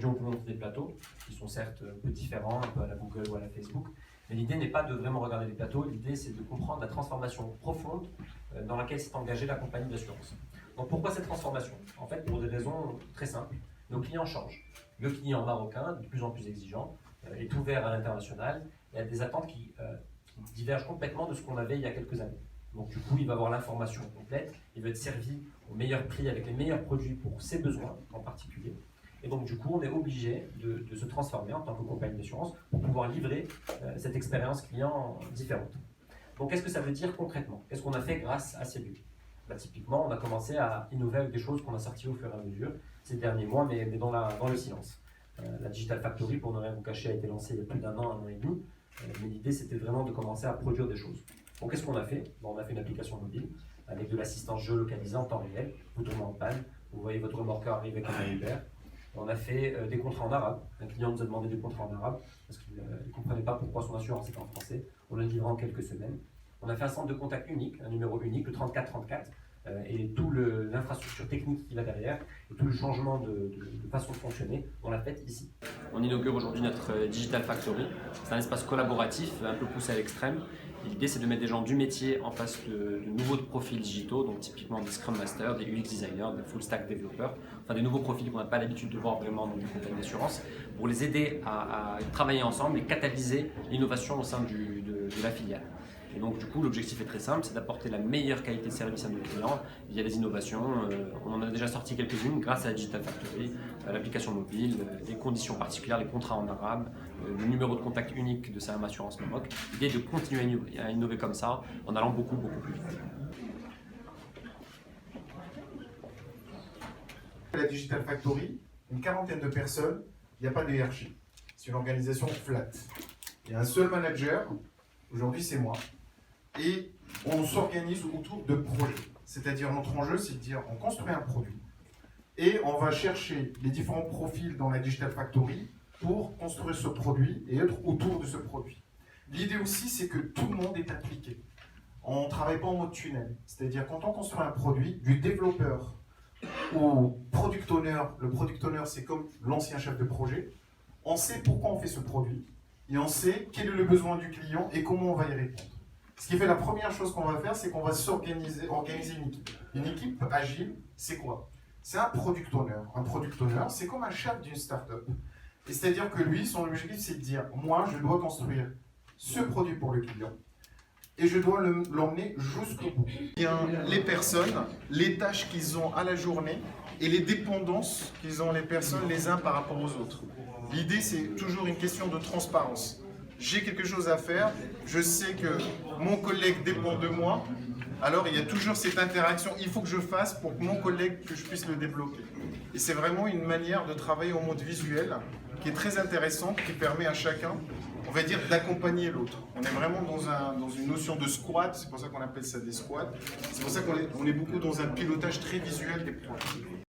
Aujourd'hui, on vous montre des plateaux qui sont certes un peu différents, un peu à la Google ou à la Facebook, mais l'idée n'est pas de vraiment regarder les plateaux, l'idée c'est de comprendre la transformation profonde dans laquelle s'est engagée la compagnie d'assurance. Donc pourquoi cette transformation? En fait, pour des raisons très simples. Nos clients changent. Le client marocain, de plus en plus exigeant, est ouvert à l'international et a des attentes qui divergent complètement de ce qu'on avait il y a quelques années. Donc du coup, il va avoir l'information complète, il veut être servi au meilleur prix avec les meilleurs produits pour ses besoins en particulier. Et donc du coup, on est obligé de se transformer en tant que compagnie d'assurance pour pouvoir livrer cette expérience client différente. Donc qu'est-ce que ça veut dire concrètement? Qu'est-ce qu'on a fait grâce à ces buts? Typiquement, on a commencé à innover avec des choses qu'on a sorties au fur et à mesure ces derniers mois, mais dans le silence. La Digital Factory, pour ne rien vous cacher, a été lancée il y a plus d'un an et demi. Mais l'idée, c'était vraiment de commencer à produire des choses. Donc, qu'est-ce qu'on a fait? On a fait une application mobile avec de l'assistance géolocalisée en temps réel. Vous tombez en panne, vous voyez votre remorqueur arriver comme un Uber. On a fait des contrats en arabe. Un client nous a demandé des contrats en arabe parce qu'il ne comprenait pas pourquoi son assurance était en français. On l'a livré en quelques semaines. On a fait un centre de contact unique, un numéro unique, le 3434, et toute l'infrastructure technique qui va derrière, et tout le changement de façon de fonctionner, on l'a fait ici. On inaugure aujourd'hui notre Digital Factory. C'est un espace collaboratif, un peu poussé à l'extrême. L'idée, c'est de mettre des gens du métier en face de nouveaux profils digitaux, donc typiquement des Scrum Masters, des UX Designers, des Full Stack développeurs, enfin des nouveaux profils qu'on n'a pas l'habitude de voir vraiment dans une compagnie d'assurance, pour les aider à travailler ensemble et catalyser l'innovation au sein de la filiale. Et donc du coup, l'objectif est très simple, c'est d'apporter la meilleure qualité de service à nos clients via des innovations. On en a déjà sorti quelques-unes grâce à la Digital Factory, l'application mobile, les conditions particulières, les contrats en arabe, le numéro de contact unique de Salam Assurance Maroc. L'idée est de continuer à innover comme ça en allant beaucoup plus vite. La Digital Factory, une quarantaine de personnes, il n'y a pas de hiérarchie. C'est une organisation flat. Il y a un seul manager, aujourd'hui c'est moi. Et on s'organise autour de projets. C'est-à-dire notre enjeu, c'est de dire on construit un produit et on va chercher les différents profils dans la Digital Factory pour construire ce produit et être autour de ce produit. L'idée aussi, c'est que tout le monde est impliqué. On ne travaille pas en mode tunnel. C'est-à-dire quand on construit un produit, du développeur au product owner, le product owner c'est comme l'ancien chef de projet, on sait pourquoi on fait ce produit et on sait quel est le besoin du client et comment on va y répondre. Ce qui fait la première chose qu'on va faire, c'est qu'on va organiser une équipe. Une équipe agile, c'est quoi? C'est un product owner. Un product owner, c'est comme un chef d'une startup. Et c'est-à-dire que lui, son objectif, c'est de dire, moi, je dois construire ce produit pour le client et je dois l'emmener jusqu'au bout. Les personnes, les tâches qu'ils ont à la journée et les dépendances qu'ils ont les personnes les uns par rapport aux autres. L'idée, c'est toujours une question de transparence. J'ai quelque chose à faire, je sais que mon collègue dépend de moi, alors il y a toujours cette interaction, il faut que je fasse pour que mon collègue, que je puisse le débloquer. Et c'est vraiment une manière de travailler au mode visuel qui est très intéressante, qui permet à chacun, on va dire, d'accompagner l'autre. On est vraiment dans une notion de squad, c'est pour ça qu'on appelle ça des squads, c'est pour ça qu'on est beaucoup dans un pilotage très visuel des projets.